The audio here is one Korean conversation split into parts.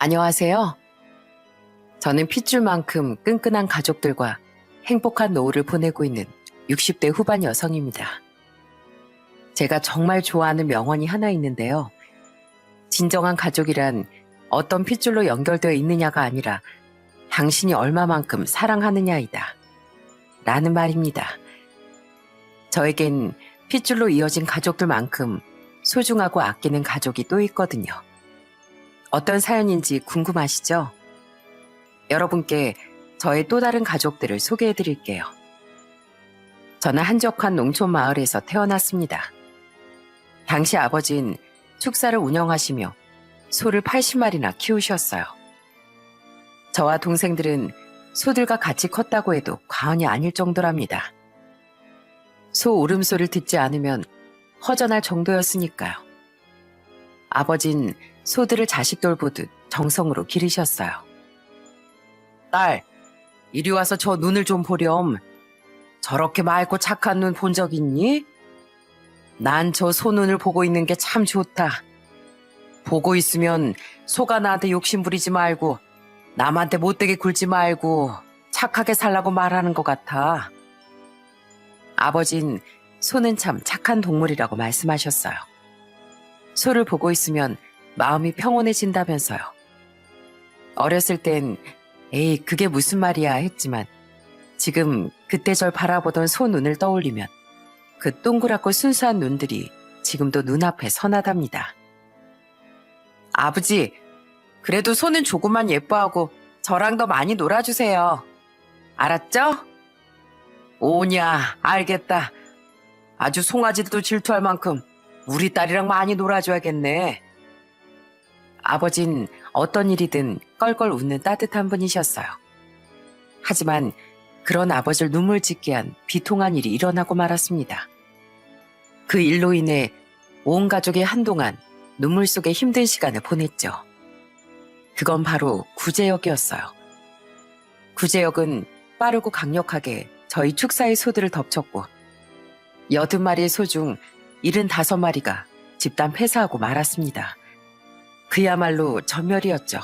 안녕하세요. 저는 핏줄만큼 끈끈한 가족들과 행복한 노후를 보내고 있는 60대 후반 여성입니다. 제가 정말 좋아하는 명언이 하나 있는데요. 진정한 가족이란 어떤 핏줄로 연결되어 있느냐가 아니라 당신이 얼마만큼 사랑하느냐이다. 라는 말입니다. 저에겐 핏줄로 이어진 가족들만큼 소중하고 아끼는 가족이 또 있거든요. 어떤 사연인지 궁금하시죠? 여러분께 저의 또 다른 가족들을 소개해 드릴게요. 저는 한적한 농촌 마을에서 태어났습니다. 당시 아버지는 축사를 운영하시며 소를 80마리나 키우셨어요. 저와 동생들은 소들과 같이 컸다고 해도 과언이 아닐 정도랍니다. 소 울음소리를 듣지 않으면 허전할 정도였으니까요. 아버진 소들을 자식 돌보듯 정성으로 기르셨어요. 딸, 이리 와서 저 눈을 좀 보렴. 저렇게 맑고 착한 눈 본 적 있니? 난 저 소 눈을 보고 있는 게 참 좋다. 보고 있으면 소가 나한테 욕심 부리지 말고 남한테 못되게 굴지 말고 착하게 살라고 말하는 것 같아. 아버진 소는 참 착한 동물이라고 말씀하셨어요. 소를 보고 있으면 마음이 평온해진다면서요. 어렸을 땐 에이 그게 무슨 말이야 했지만 지금 그때 절 바라보던 소 눈을 떠올리면 그 동그랗고 순수한 눈들이 지금도 눈앞에 선하답니다. 아버지, 그래도 소는 조금만 예뻐하고 저랑 더 많이 놀아주세요. 알았죠? 오냐, 알겠다. 아주 송아지들도 질투할 만큼 우리 딸이랑 많이 놀아줘야겠네. 아버진 어떤 일이든 껄껄 웃는 따뜻한 분이셨어요. 하지만 그런 아버지를 눈물 짓게 한 비통한 일이 일어나고 말았습니다. 그 일로 인해 온 가족이 한동안 눈물 속에 힘든 시간을 보냈죠. 그건 바로 구제역이었어요. 구제역은 빠르고 강력하게 저희 축사의 소들을 덮쳤고 80마리의 소 중 75마리가 집단 폐사하고 말았습니다. 그야말로 전멸이었죠.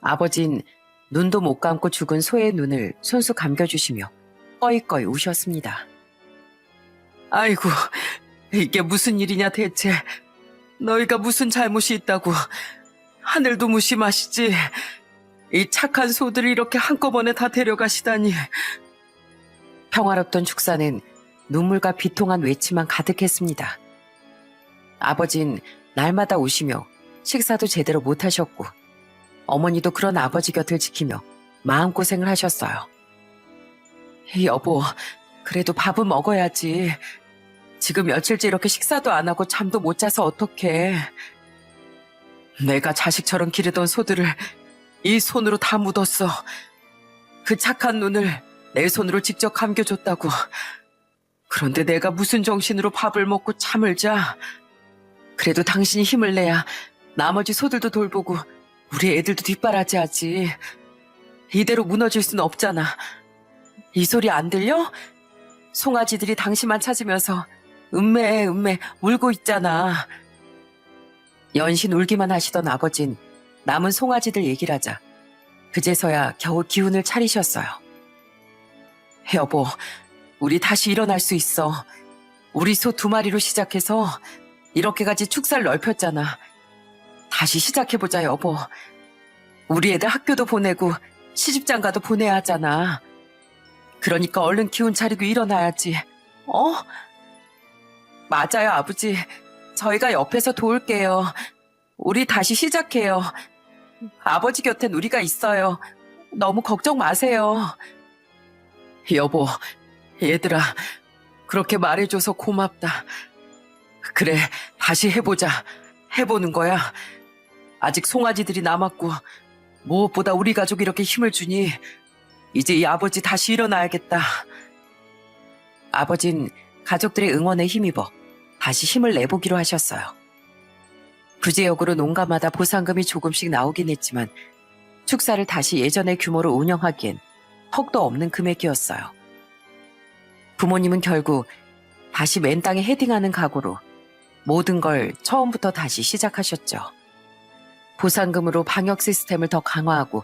아버진 눈도 못 감고 죽은 소의 눈을 손수 감겨주시며 꺼이꺼이 우셨습니다. 아이고, 이게 무슨 일이냐 대체. 너희가 무슨 잘못이 있다고. 하늘도 무심하시지. 이 착한 소들을 이렇게 한꺼번에 다 데려가시다니. 평화롭던 축사는 눈물과 비통한 외침만 가득했습니다. 아버진 날마다 우시며 식사도 제대로 못하셨고 어머니도 그런 아버지 곁을 지키며 마음고생을 하셨어요. 여보, 그래도 밥은 먹어야지. 지금 며칠째 이렇게 식사도 안 하고 잠도 못 자서 어떡해. 내가 자식처럼 기르던 소들을 이 손으로 다 묻었어. 그 착한 눈을 내 손으로 직접 감겨줬다고. 그런데 내가 무슨 정신으로 밥을 먹고 잠을 자. 그래도 당신이 힘을 내야 나머지 소들도 돌보고 우리 애들도 뒷바라지하지. 이대로 무너질 수는 없잖아. 이 소리 안 들려? 송아지들이 당신만 찾으면서 음메 울고 있잖아. 연신 울기만 하시던 아버진 남은 송아지들 얘기를 하자 그제서야 겨우 기운을 차리셨어요. 여보, 우리 다시 일어날 수 있어. 우리 소 2마리로 시작해서 이렇게까지 축사를 넓혔잖아. 다시 시작해보자 여보. 우리 애들 학교도 보내고 시집장가도 보내야 하잖아. 그러니까 얼른 기운 차리고 일어나야지. 어? 맞아요 아버지. 저희가 옆에서 도울게요. 우리 다시 시작해요. 아버지 곁엔 우리가 있어요. 너무 걱정 마세요. 여보, 얘들아, 그렇게 말해줘서 고맙다. 그래, 다시 해보자. 해보는 거야. 아직 송아지들이 남았고 무엇보다 우리 가족이 이렇게 힘을 주니 이제 이 아버지 다시 일어나야겠다. 아버진 가족들의 응원에 힘입어 다시 힘을 내보기로 하셨어요. 구제역으로 농가마다 보상금이 조금씩 나오긴 했지만 축사를 다시 예전의 규모로 운영하기엔 턱도 없는 금액이었어요. 부모님은 결국 다시 맨 땅에 헤딩하는 각오로 모든 걸 처음부터 다시 시작하셨죠. 보상금으로 방역 시스템을 더 강화하고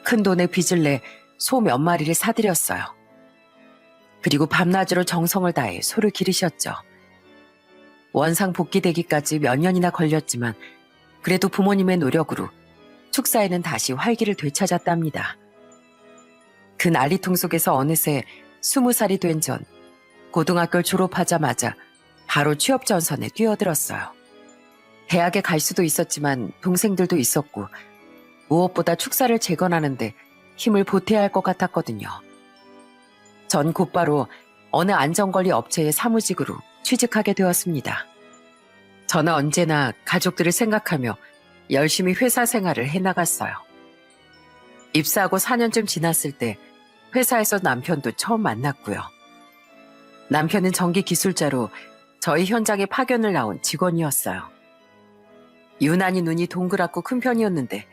큰 돈의 빚을 내 소 몇 마리를 사들였어요. 그리고 밤낮으로 정성을 다해 소를 기르셨죠. 원상 복귀되기까지 몇 년이나 걸렸지만 그래도 부모님의 노력으로 축사에는 다시 활기를 되찾았답니다. 그 난리통 속에서 어느새 20살이 된 전 고등학교를 졸업하자마자 바로 취업 전선에 뛰어들었어요. 대학에 갈 수도 있었지만 동생들도 있었고 무엇보다 축사를 재건하는데 힘을 보태야 할 것 같았거든요. 전 곧바로 어느 안전관리 업체의 사무직으로 취직하게 되었습니다. 저는 언제나 가족들을 생각하며 열심히 회사 생활을 해나갔어요. 입사하고 4년쯤 지났을 때 회사에서 남편도 처음 만났고요. 남편은 전기 기술자로 저희 현장에 파견을 나온 직원이었어요. 유난히 눈이 동그랗고 큰 편이었는데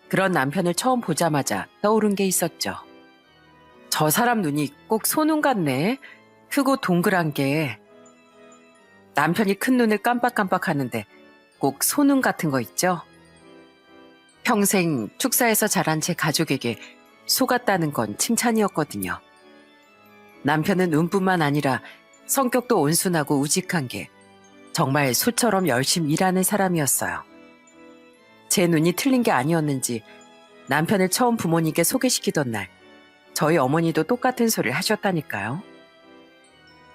그런 남편을 처음 보자마자 떠오른 게 있었죠. 저 사람 눈이 꼭 소눈 같네. 크고 동그란 게. 남편이 큰 눈을 깜빡깜빡 하는데 꼭 소눈 같은 거 있죠? 평생 축사에서 자란 제 가족에게 소 같다는 건 칭찬이었거든요. 남편은 눈뿐만 아니라 성격도 온순하고 우직한 게 정말 소처럼 열심히 일하는 사람이었어요. 제 눈이 틀린 게 아니었는지 남편을 처음 부모님께 소개시키던 날 저희 어머니도 똑같은 소리를 하셨다니까요.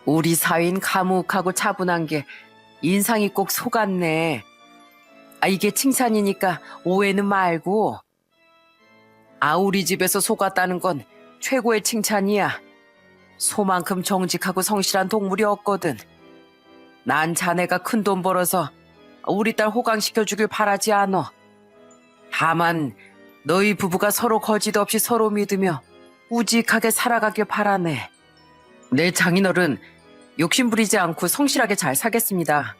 우리 사위는 감옥하고 차분한 게 인상이 꼭 소 같네. 이게 칭찬이니까 오해는 말고. 우리 집에서 소 같다는 건 최고의 칭찬이야. 소만큼 정직하고 성실한 동물이 없거든. 난 자네가 큰 돈 벌어서 우리 딸 호강시켜주길 바라지 않어. 다만 너희 부부가 서로 거짓 없이 서로 믿으며 우직하게 살아가길 바라네. 내 장인어른 욕심부리지 않고 성실하게 잘 살겠습니다.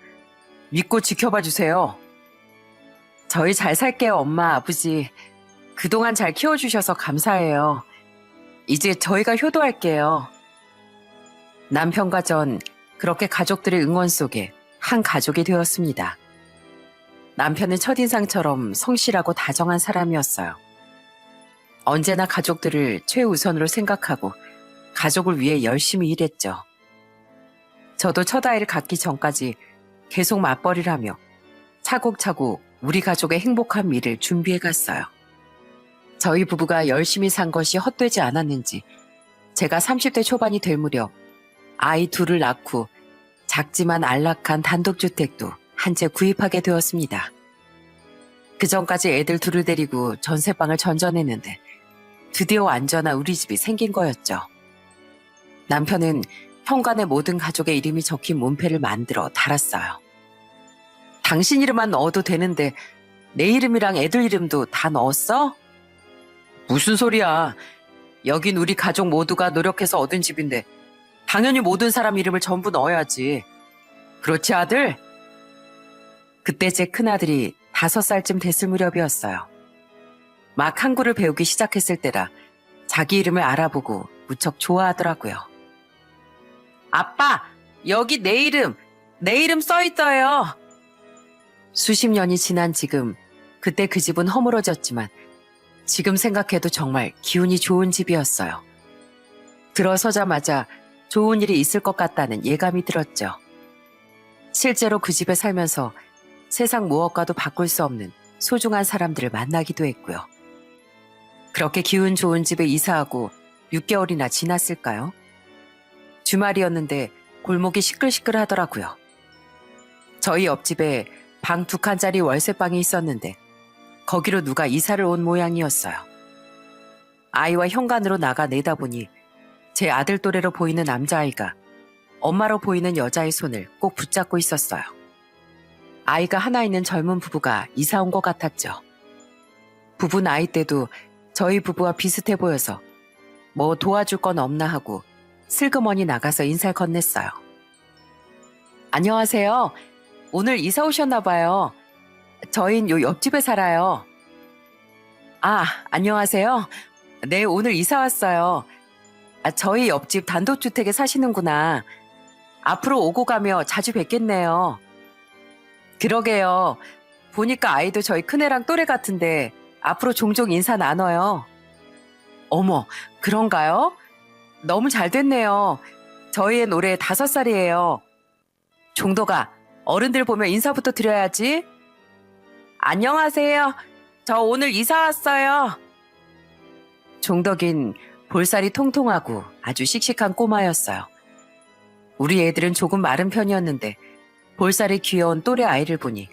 믿고 지켜봐 주세요. 저희 잘 살게요, 엄마, 아버지. 그동안 잘 키워주셔서 감사해요. 이제 저희가 효도할게요. 남편과 전 그렇게 가족들의 응원 속에 한 가족이 되었습니다. 남편은 첫인상처럼 성실하고 다정한 사람이었어요. 언제나 가족들을 최우선으로 생각하고 가족을 위해 열심히 일했죠. 저도 첫 아이를 갖기 전까지 계속 맞벌이를 하며 차곡차곡 우리 가족의 행복한 미래를 준비해 갔어요. 저희 부부가 열심히 산 것이 헛되지 않았는지 제가 30대 초반이 될 무렵 아이 둘을 낳고 작지만 안락한 단독주택도 한 채 구입하게 되었습니다. 그 전까지 애들 둘을 데리고 전세방을 전전했는데 드디어 안전한 우리 집이 생긴 거였죠. 남편은 현관에 모든 가족의 이름이 적힌 문패를 만들어 달았어요. 당신 이름만 넣어도 되는데 내 이름이랑 애들 이름도 다 넣었어? 무슨 소리야. 여긴 우리 가족 모두가 노력해서 얻은 집인데 당연히 모든 사람 이름을 전부 넣어야지. 그렇지, 아들? 그때 제 큰아들이 5살쯤 됐을 무렵이었어요. 막 한글을 배우기 시작했을 때라 자기 이름을 알아보고 무척 좋아하더라고요. 아빠, 여기 내 이름 써있어요. 수십 년이 지난 지금 그때 그 집은 허물어졌지만 지금 생각해도 정말 기운이 좋은 집이었어요. 들어서자마자 좋은 일이 있을 것 같다는 예감이 들었죠. 실제로 그 집에 살면서 세상 무엇과도 바꿀 수 없는 소중한 사람들을 만나기도 했고요. 그렇게 기운 좋은 집에 이사하고 6개월이나 지났을까요? 주말이었는데 골목이 시끌시끌하더라고요. 저희 옆집에 방 2칸짜리 월세방이 있었는데 거기로 누가 이사를 온 모양이었어요. 아이와 현관으로 나가 내다보니 제 아들 또래로 보이는 남자아이가 엄마로 보이는 여자의 손을 꼭 붙잡고 있었어요. 아이가 하나 있는 젊은 부부가 이사 온 것 같았죠. 부부 나이대도 저희 부부와 비슷해 보여서 뭐 도와줄 건 없나 하고 슬그머니 나가서 인사를 건넸어요. 안녕하세요. 오늘 이사 오셨나 봐요. 저흰 요 옆집에 살아요. 안녕하세요. 네, 오늘 이사 왔어요. 저희 옆집 단독주택에 사시는구나. 앞으로 오고 가며 자주 뵙겠네요. 그러게요. 보니까 아이도 저희 큰애랑 또래 같은데 앞으로 종종 인사 나눠요. 어머, 그런가요? 너무 잘 됐네요. 저희 애 올해 5살이에요. 종덕아, 어른들 보면 인사부터 드려야지. 안녕하세요. 저 오늘 이사 왔어요. 종덕인 볼살이 통통하고 아주 씩씩한 꼬마였어요. 우리 애들은 조금 마른 편이었는데 볼살이 귀여운 또래 아이를 보니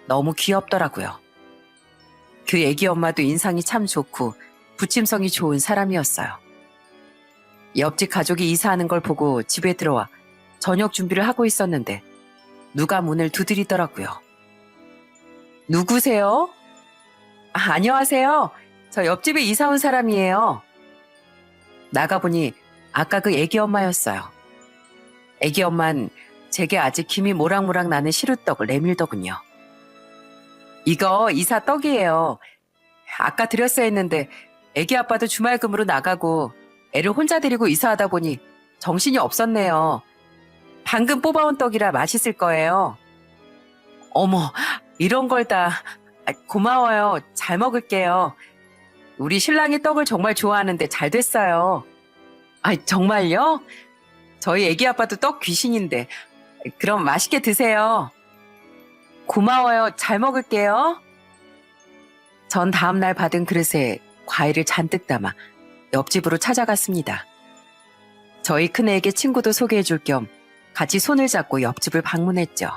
너무 귀엽더라고요. 그 애기 엄마도 인상이 참 좋고 부침성이 좋은 사람이었어요. 옆집 가족이 이사하는 걸 보고 집에 들어와 저녁 준비를 하고 있었는데 누가 문을 두드리더라고요. 누구세요? 안녕하세요. 저 옆집에 이사 온 사람이에요. 나가보니 아까 그 애기 엄마였어요. 애기 엄만 제게 아직 김이 모락모락 나는 시루떡을 내밀더군요. 이거 이사 떡이에요. 아까 드렸어야 했는데 애기 아빠도 주말금으로 나가고 애를 혼자 데리고 이사하다 보니 정신이 없었네요. 방금 뽑아온 떡이라 맛있을 거예요. 어머, 이런 걸 다 고마워요. 잘 먹을게요. 우리 신랑이 떡을 정말 좋아하는데 잘 됐어요. 정말요? 저희 애기 아빠도 떡 귀신인데 그럼 맛있게 드세요. 고마워요. 잘 먹을게요. 전 다음날 받은 그릇에 과일을 잔뜩 담아 옆집으로 찾아갔습니다. 저희 큰애에게 친구도 소개해줄 겸 같이 손을 잡고 옆집을 방문했죠.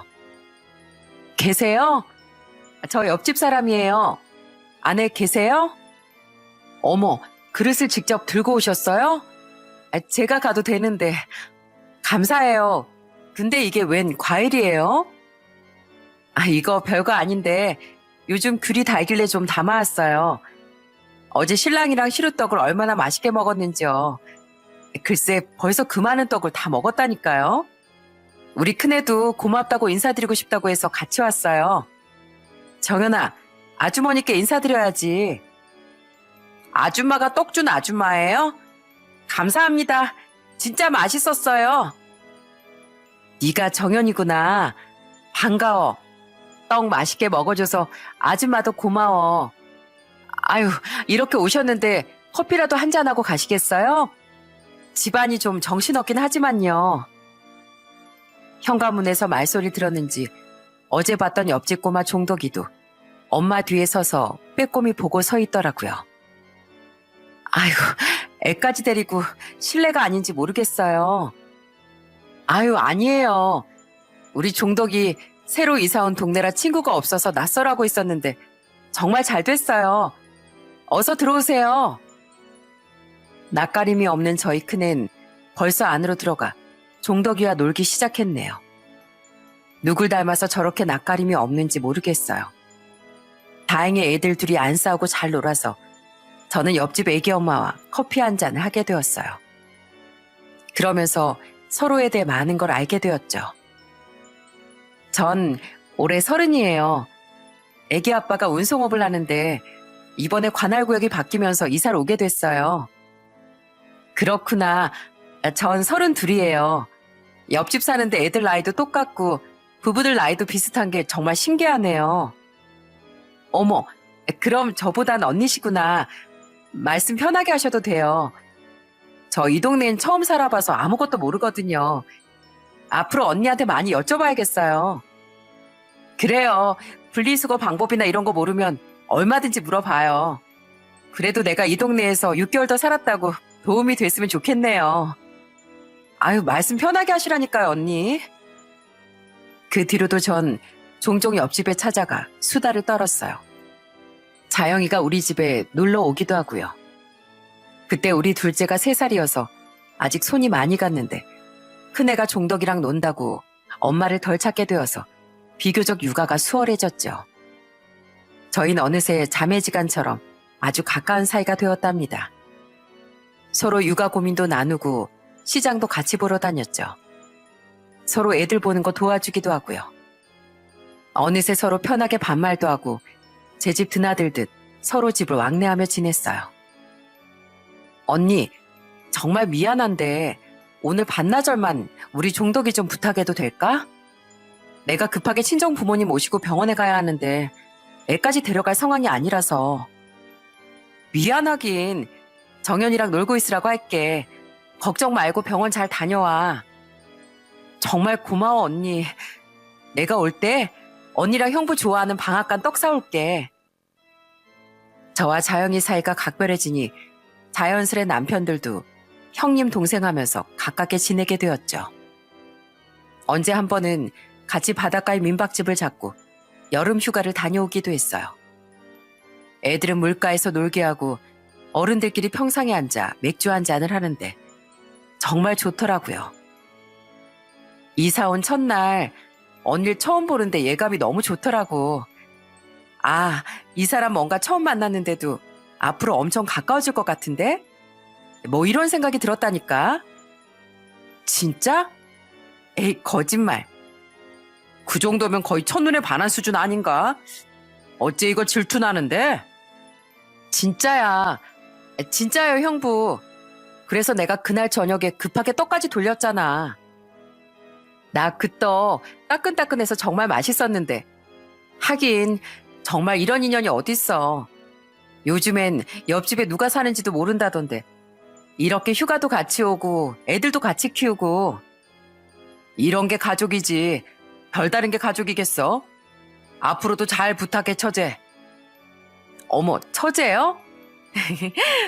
계세요? 저 옆집 사람이에요. 안에 계세요? 어머, 그릇을 직접 들고 오셨어요? 제가 가도 되는데. 감사해요. 근데 이게 웬 과일이에요? 이거 별거 아닌데 요즘 귤이 달길래 좀 담아왔어요. 어제 신랑이랑 시루떡을 얼마나 맛있게 먹었는지요. 글쎄 벌써 그 많은 떡을 다 먹었다니까요. 우리 큰애도 고맙다고 인사드리고 싶다고 해서 같이 왔어요. 정연아, 아주머니께 인사드려야지. 아줌마가 떡 준 아줌마예요? 감사합니다. 진짜 맛있었어요. 네가 정연이구나. 반가워. 떡 맛있게 먹어줘서 아줌마도 고마워. 아유, 이렇게 오셨는데 커피라도 한잔하고 가시겠어요? 집안이 좀 정신없긴 하지만요. 현관문에서 말소리 들었는지 어제 봤던 옆집 꼬마 종덕이도 엄마 뒤에 서서 빼꼼히 보고 서 있더라고요. 아이고, 애까지 데리고 실례가 아닌지 모르겠어요. 아유, 아니에요. 우리 종덕이 새로 이사 온 동네라 친구가 없어서 낯설하고 있었는데 정말 잘 됐어요. 어서 들어오세요. 낯가림이 없는 저희 큰애는 벌써 안으로 들어가 종덕이와 놀기 시작했네요. 누굴 닮아서 저렇게 낯가림이 없는지 모르겠어요. 다행히 애들 둘이 안 싸우고 잘 놀아서 저는 옆집 애기 엄마와 커피 한 잔을 하게 되었어요. 그러면서 서로에 대해 많은 걸 알게 되었죠. 전 올해 30이에요. 애기 아빠가 운송업을 하는데 이번에 관할구역이 바뀌면서 이사를 오게 됐어요. 그렇구나. 전 32이에요. 옆집 사는데 애들 나이도 똑같고 부부들 나이도 비슷한 게 정말 신기하네요. 어머, 그럼 저보단 언니시구나. 말씀 편하게 하셔도 돼요. 저 이 동네엔 처음 살아봐서 아무것도 모르거든요. 앞으로 언니한테 많이 여쭤봐야겠어요. 그래요. 분리수거 방법이나 이런 거 모르면 얼마든지 물어봐요. 그래도 내가 이 동네에서 6개월 더 살았다고 도움이 됐으면 좋겠네요. 아유, 말씀 편하게 하시라니까요, 언니. 그 뒤로도 전 종종 옆집에 찾아가 수다를 떨었어요. 자영이가 우리 집에 놀러 오기도 하고요. 그때 우리 둘째가 3살이어서 아직 손이 많이 갔는데 큰애가 종덕이랑 논다고 엄마를 덜 찾게 되어서 비교적 육아가 수월해졌죠. 저희는 어느새 자매지간처럼 아주 가까운 사이가 되었답니다. 서로 육아 고민도 나누고 시장도 같이 보러 다녔죠. 서로 애들 보는 거 도와주기도 하고요. 어느새 서로 편하게 반말도 하고 제 집 드나들듯 서로 집을 왕래하며 지냈어요. 언니, 정말 미안한데 오늘 반나절만 우리 종덕이 좀 부탁해도 될까? 내가 급하게 친정 부모님 모시고 병원에 가야 하는데 애까지 데려갈 상황이 아니라서. 미안하긴. 정연이랑 놀고 있으라고 할게. 걱정 말고 병원 잘 다녀와. 정말 고마워, 언니. 내가 올 때 언니랑 형부 좋아하는 방앗간 떡 사올게. 저와 자영이 사이가 각별해지니 자연스레 남편들도 형님 동생 하면서 가깝게 지내게 되었죠. 언제 한 번은 같이 바닷가에 민박집을 잡고 여름 휴가를 다녀오기도 했어요. 애들은 물가에서 놀게 하고 어른들끼리 평상에 앉아 맥주 한 잔을 하는데 정말 좋더라고요. 이사 온 첫날 언니를 처음 보는데 예감이 너무 좋더라고. 아, 이 사람 뭔가 처음 만났는데도 앞으로 엄청 가까워질 것 같은데? 뭐 이런 생각이 들었다니까. 진짜? 에이, 거짓말. 그 정도면 거의 첫눈에 반한 수준 아닌가? 어째 이거 질투나는데? 진짜야. 진짜요, 형부. 그래서 내가 그날 저녁에 급하게 떡까지 돌렸잖아. 나 그 떡 따끈따끈해서 정말 맛있었는데. 하긴 정말 이런 인연이 어딨어. 요즘엔 옆집에 누가 사는지도 모른다던데. 이렇게 휴가도 같이 오고 애들도 같이 키우고. 이런 게 가족이지. 별다른 게 가족이겠어? 앞으로도 잘 부탁해, 처제. 어머, 처제요?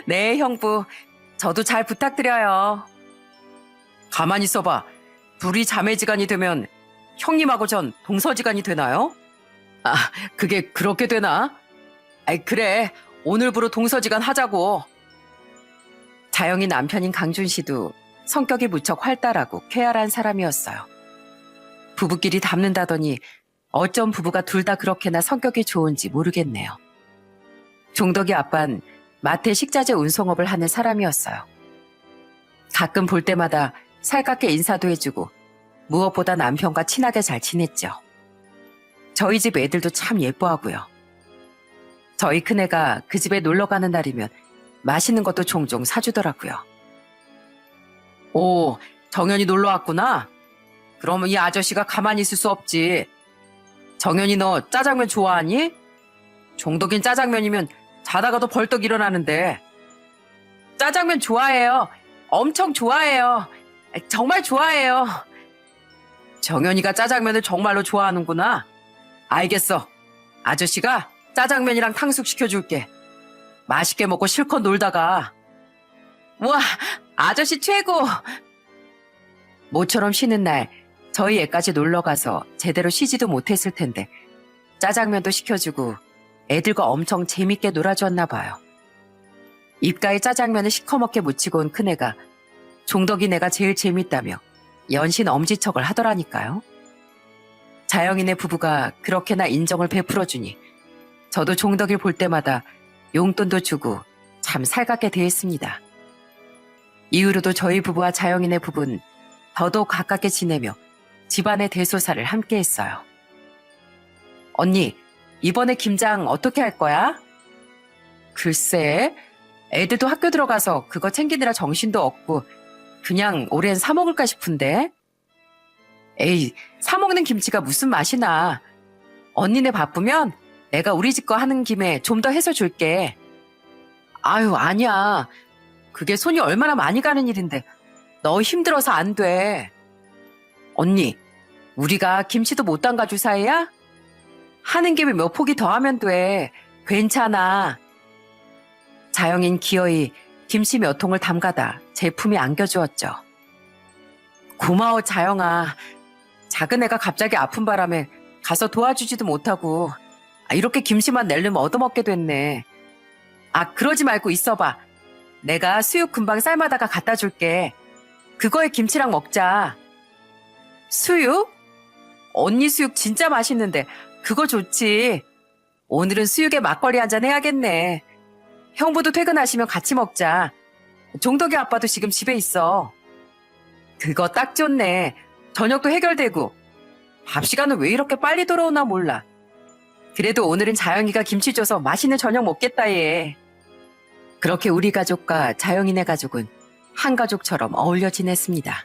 네, 형부. 저도 잘 부탁드려요. 가만히 있어봐. 둘이 자매지간이 되면 형님하고 전 동서지간이 되나요? 아, 그게 그렇게 되나? 아이, 그래. 오늘부로 동서지간 하자고. 자영이 남편인 강준 씨도 성격이 무척 활달하고 쾌활한 사람이었어요. 부부끼리 닮는다더니 어쩜 부부가 둘 다 그렇게나 성격이 좋은지 모르겠네요. 종덕이 아빤 마트에 식자재 운송업을 하는 사람이었어요. 가끔 볼 때마다 살갑게 인사도 해주고 무엇보다 남편과 친하게 잘 지냈죠. 저희 집 애들도 참 예뻐하고요. 저희 큰애가 그 집에 놀러 가는 날이면 맛있는 것도 종종 사주더라고요. 오, 정연이 놀러 왔구나? 그러면 이 아저씨가 가만히 있을 수 없지. 정연이 너 짜장면 좋아하니? 종덕인 짜장면이면 자다가도 벌떡 일어나는데. 짜장면 좋아해요. 엄청 좋아해요. 정말 좋아해요. 정연이가 짜장면을 정말로 좋아하는구나. 알겠어. 아저씨가 짜장면이랑 탕수육 시켜줄게. 맛있게 먹고 실컷 놀다가. 우와, 아저씨 최고. 모처럼 쉬는 날 저희 애까지 놀러가서 제대로 쉬지도 못했을 텐데 짜장면도 시켜주고 애들과 엄청 재밌게 놀아주었나 봐요. 입가에 짜장면을 시커멓게 묻히고 온 큰애가 종덕이네가 제일 재밌다며 연신 엄지척을 하더라니까요. 자영이네 부부가 그렇게나 인정을 베풀어주니 저도 종덕이를 볼 때마다 용돈도 주고 참 살갑게 대했습니다. 이후로도 저희 부부와 자영이네 부부는 더더욱 가깝게 지내며 집안의 대소사를 함께 했어요. 언니, 이번에 김장 어떻게 할 거야? 글쎄, 애들도 학교 들어가서 그거 챙기느라 정신도 없고 그냥 올해는 사 먹을까 싶은데. 에이, 사 먹는 김치가 무슨 맛이 나. 언니네 바쁘면 내가 우리 집 거 하는 김에 좀 더 해서 줄게. 아유, 아니야. 그게 손이 얼마나 많이 가는 일인데 너 힘들어서 안 돼. 언니, 우리가 김치도 못 담가줄 사이야? 하는 김에 몇 포기 더 하면 돼. 괜찮아. 자영인 기어이 김치 몇 통을 담가다 제 품에 안겨주었죠. 고마워, 자영아. 작은 애가 갑자기 아픈 바람에 가서 도와주지도 못하고 이렇게 김치만 내려면 얻어먹게 됐네. 아, 그러지 말고 있어봐. 내가 수육 금방 삶아다가 갖다 줄게. 그거에 김치랑 먹자. 수육? 언니 수육 진짜 맛있는데 그거 좋지. 오늘은 수육에 막걸리 한잔 해야겠네. 형부도 퇴근하시면 같이 먹자. 종덕이 아빠도 지금 집에 있어. 그거 딱 좋네. 저녁도 해결되고. 밥 시간은 왜 이렇게 빨리 돌아오나 몰라. 그래도 오늘은 자영이가 김치 줘서 맛있는 저녁 먹겠다 얘. 그렇게 우리 가족과 자영이네 가족은 한 가족처럼 어울려 지냈습니다.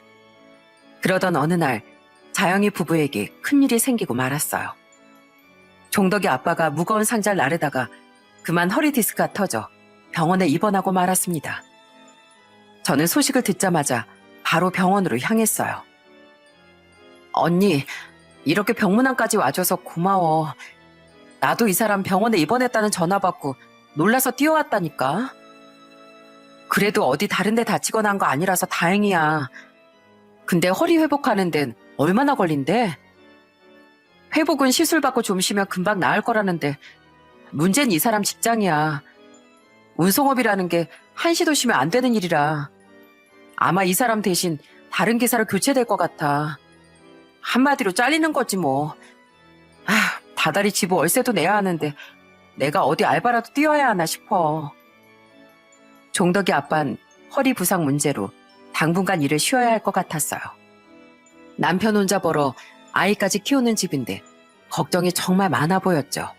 그러던 어느 날 자영이 부부에게 큰일이 생기고 말았어요. 종덕이 아빠가 무거운 상자를 나르다가 그만 허리 디스크가 터져 병원에 입원하고 말았습니다. 저는 소식을 듣자마자 바로 병원으로 향했어요. 언니, 이렇게 병문안까지 와줘서 고마워. 나도 이 사람 병원에 입원했다는 전화 받고 놀라서 뛰어왔다니까. 그래도 어디 다른 데 다치거나 한 거 아니라서 다행이야. 근데 허리 회복하는 데는 얼마나 걸린대? 회복은 시술 받고 좀 쉬면 금방 나을 거라는데 문제는 이 사람 직장이야. 운송업이라는 게 한시도 쉬면 안 되는 일이라 아마 이 사람 대신 다른 기사로 교체될 것 같아. 한마디로 잘리는 거지 뭐. 다달이 집어 월세도 내야 하는데 내가 어디 알바라도 뛰어야 하나 싶어. 종덕이 아빤 허리 부상 문제로 당분간 일을 쉬어야 할 것 같았어요. 남편 혼자 벌어 아이까지 키우는 집인데 걱정이 정말 많아 보였죠.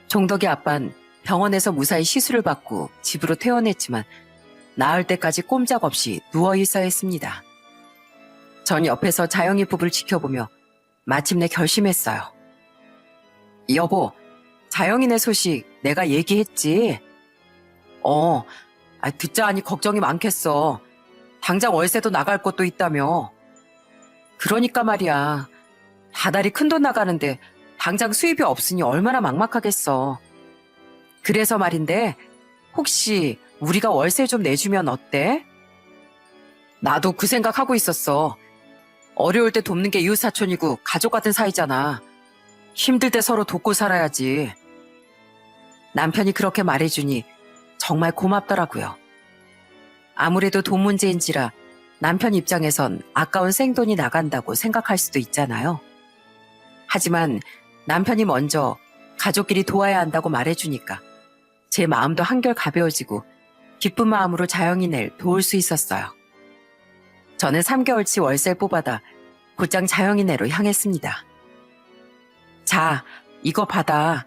종덕이 아빤 병원에서 무사히 시술을 받고 집으로 퇴원했지만 나을 때까지 꼼짝없이 누워 있어야 했습니다. 전 옆에서 자영이 부부를 지켜보며 마침내 결심했어요. 여보, 자영이네 소식 내가 얘기했지? 듣자 하니 걱정이 많겠어. 당장 월세도 나갈 것도 있다며. 그러니까 말이야. 다달이 큰돈 나가는데 당장 수입이 없으니 얼마나 막막하겠어. 그래서 말인데 혹시 우리가 월세 좀 내주면 어때? 나도 그 생각하고 있었어. 어려울 때 돕는 게 이웃사촌이고 가족 같은 사이잖아. 힘들 때 서로 돕고 살아야지. 남편이 그렇게 말해주니 정말 고맙더라고요. 아무래도 돈 문제인지라 남편 입장에선 아까운 생돈이 나간다고 생각할 수도 있잖아요. 하지만 남편이 먼저 가족끼리 도와야 한다고 말해주니까 제 마음도 한결 가벼워지고 기쁜 마음으로 자영이네를 도울 수 있었어요. 저는 3개월치 월세를 뽑아다 곧장 자영이네로 향했습니다. 자, 이거 받아.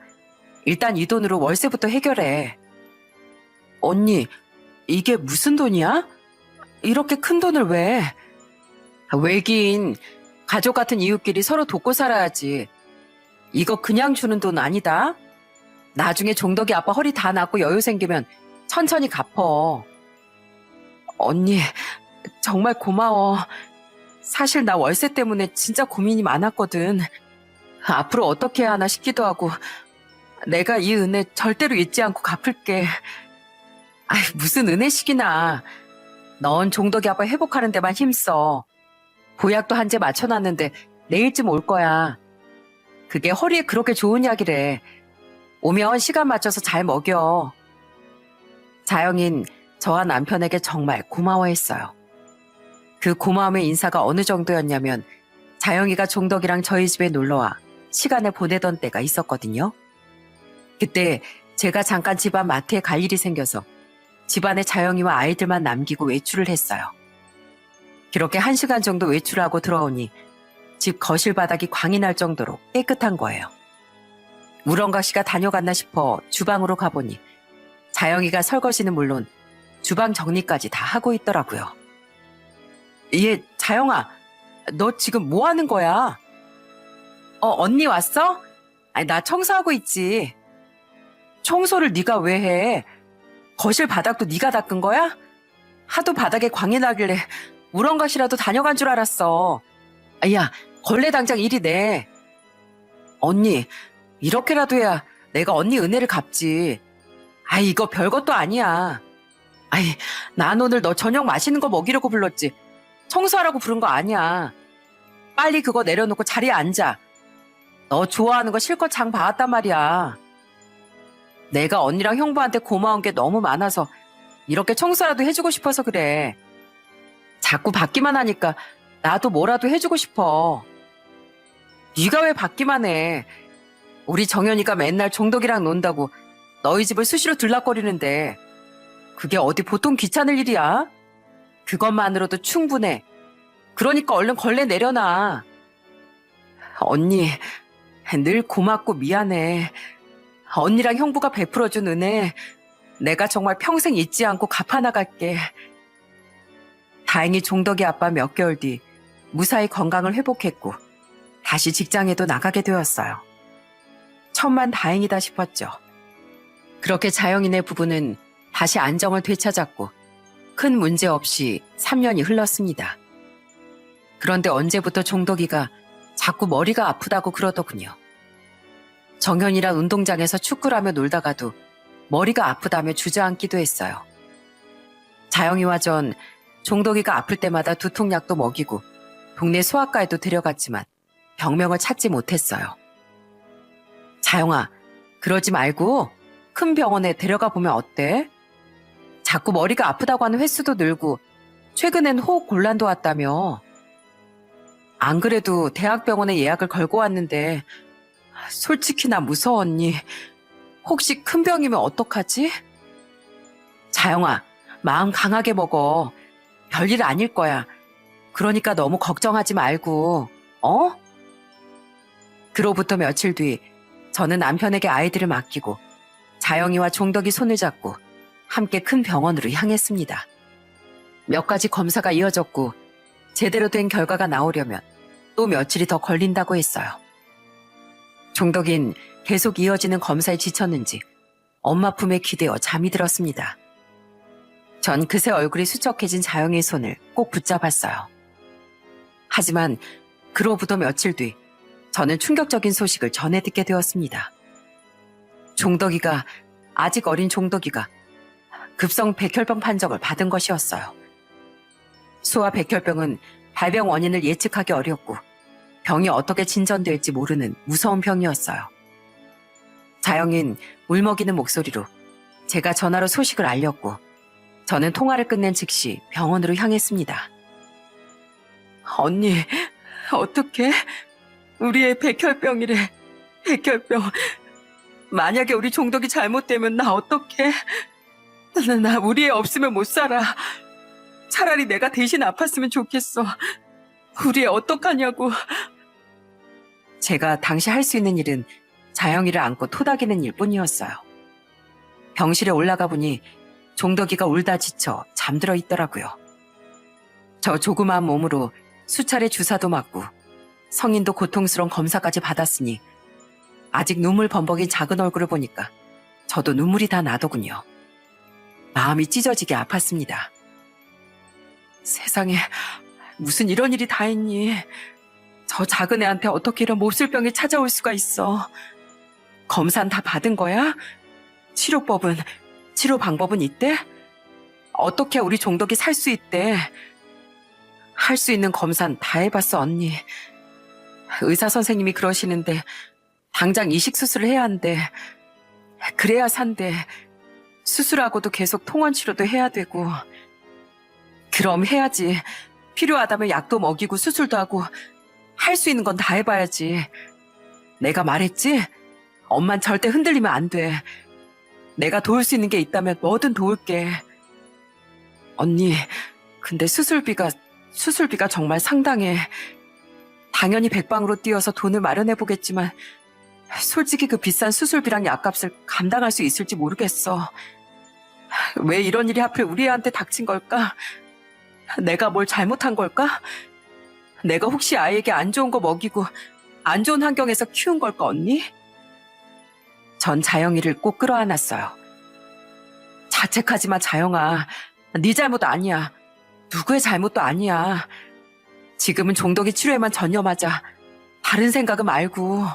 일단 이 돈으로 월세부터 해결해. 언니, 이게 무슨 돈이야? 이렇게 큰 돈을 왜? 왜긴, 가족 같은 이웃끼리 서로 돕고 살아야지. 이거 그냥 주는 돈 아니다. 나중에 종덕이 아빠 허리 다 낫고 여유 생기면 천천히 갚어. 언니, 정말 고마워. 사실 나 월세 때문에 진짜 고민이 많았거든. 앞으로 어떻게 해야 하나 싶기도 하고 내가 이 은혜 절대로 잊지 않고 갚을게. 무슨 은혜식이나. 넌 종덕이 아빠 회복하는 데만 힘써. 보약도 한 제 맞춰놨는데 내일쯤 올 거야. 그게 허리에 그렇게 좋은 약이래. 오면 시간 맞춰서 잘 먹여. 자영인 저와 남편에게 정말 고마워했어요. 그 고마움의 인사가 어느 정도였냐면 자영이가 종덕이랑 저희 집에 놀러와 시간을 보내던 때가 있었거든요. 그때 제가 잠깐 집안 마트에 갈 일이 생겨서 집안에 자영이와 아이들만 남기고 외출을 했어요. 그렇게 1시간 정도 외출하고 들어오니 집 거실 바닥이 광이 날 정도로 깨끗한 거예요. 우렁각시가 다녀갔나 싶어 주방으로 가보니 자영이가 설거지는 물론 주방 정리까지 다 하고 있더라고요. 자영아, 너 지금 뭐 하는 거야? 언니 왔어? 나 청소하고 있지. 청소를 네가 왜 해? 거실 바닥도 네가 닦은 거야? 하도 바닥에 광이 나길래 우렁각시라도 다녀간 줄 알았어. 야, 걸레 당장 이리 내. 언니, 이렇게라도 해야 내가 언니 은혜를 갚지. 이거 별것도 아니야. 난 오늘 너 저녁 맛있는 거 먹이려고 불렀지. 청소하라고 부른 거 아니야. 빨리 그거 내려놓고 자리에 앉아. 너 좋아하는 거 실컷 장 봐왔단 말이야. 내가 언니랑 형부한테 고마운 게 너무 많아서 이렇게 청소라도 해주고 싶어서 그래. 자꾸 받기만 하니까 나도 뭐라도 해주고 싶어. 네가 왜 받기만 해. 우리 정연이가 맨날 종덕이랑 논다고 너희 집을 수시로 들락거리는데 그게 어디 보통 귀찮을 일이야? 그것만으로도 충분해. 그러니까 얼른 걸레 내려놔. 언니, 늘 고맙고 미안해. 언니랑 형부가 베풀어준 은혜 내가 정말 평생 잊지 않고 갚아나갈게. 다행히 종덕이 아빠 몇 개월 뒤 무사히 건강을 회복했고 다시 직장에도 나가게 되었어요. 천만 다행이다 싶었죠. 그렇게 자영이네 부부는 다시 안정을 되찾았고 큰 문제 없이 3년이 흘렀습니다. 그런데 언제부터 종덕이가 자꾸 머리가 아프다고 그러더군요. 정현이랑 운동장에서 축구를 하며 놀다가도 머리가 아프다며 주저앉기도 했어요. 자영이와 전 종덕이가 아플 때마다 두통약도 먹이고 동네 소아과에도 데려갔지만 병명을 찾지 못했어요. 자영아, 그러지 말고 큰 병원에 데려가 보면 어때? 자꾸 머리가 아프다고 하는 횟수도 늘고 최근엔 호흡 곤란도 왔다며. 안 그래도 대학병원에 예약을 걸고 왔는데 솔직히 나 무서워 언니. 혹시 큰 병이면 어떡하지? 자영아, 마음 강하게 먹어. 별일 아닐 거야. 그러니까 너무 걱정하지 말고, 어? 그로부터 며칠 뒤 저는 남편에게 아이들을 맡기고 자영이와 종덕이 손을 잡고 함께 큰 병원으로 향했습니다. 몇 가지 검사가 이어졌고 제대로 된 결과가 나오려면 또 며칠이 더 걸린다고 했어요. 종덕인 계속 이어지는 검사에 지쳤는지 엄마 품에 기대어 잠이 들었습니다. 전 그새 얼굴이 수척해진 자영이의 손을 꼭 붙잡았어요. 하지만 그로부터 며칠 뒤 저는 충격적인 소식을 전해 듣게 되었습니다. 종덕이가, 아직 어린 종덕이가 급성 백혈병 판정을 받은 것이었어요. 소아 백혈병은 발병 원인을 예측하기 어렵고 병이 어떻게 진전될지 모르는 무서운 병이었어요. 자영인 울먹이는 목소리로 제가 전화로 소식을 알렸고 저는 통화를 끝낸 즉시 병원으로 향했습니다. 언니, 어떡해? 우리 애 백혈병이래. 백혈병. 만약에 우리 종덕이 잘못되면 나 어떡해? 나 우리 애 없으면 못 살아. 차라리 내가 대신 아팠으면 좋겠어. 우리 애 어떡하냐고. 제가 당시 할 수 있는 일은 자영이를 안고 토닥이는 일뿐이었어요. 병실에 올라가 보니 종덕이가 울다 지쳐 잠들어 있더라고요. 저 조그마한 몸으로 수차례 주사도 맞고 성인도 고통스러운 검사까지 받았으니 아직 눈물 범벅인 작은 얼굴을 보니까 저도 눈물이 다 나더군요. 마음이 찢어지게 아팠습니다. 세상에 무슨 이런 일이 다 있니? 저 작은 애한테 어떻게 이런 몹쓸 병이 찾아올 수가 있어. 검사는 다 받은 거야? 치료 방법은 있대? 어떻게 우리 종덕이 살 수 있대? 할 수 있는 검사는 다 해봤어, 언니. 의사 선생님이 그러시는데 당장 이식 수술을 해야 한대. 그래야 산대. 수술하고도 계속 통원 치료도 해야 되고. 그럼 해야지. 필요하다면 약도 먹이고 수술도 하고 할 수 있는 건 다 해봐야지. 내가 말했지? 엄만 절대 흔들리면 안 돼. 내가 도울 수 있는 게 있다면 뭐든 도울게. 언니, 근데 수술비가 정말 상당해. 당연히 백방으로 뛰어서 돈을 마련해보겠지만 솔직히 그 비싼 수술비랑 약값을 감당할 수 있을지 모르겠어. 왜 이런 일이 하필 우리 애한테 닥친 걸까? 내가 뭘 잘못한 걸까? 내가 혹시 아이에게 안 좋은 거 먹이고 안 좋은 환경에서 키운 걸까, 언니? 전 자영이를 꼭 끌어안았어요. 자책하지 마, 자영아. 네 잘못 아니야. 누구의 잘못도 아니야. 지금은 종덕이 치료에만 전념하자. 다른 생각은 말고.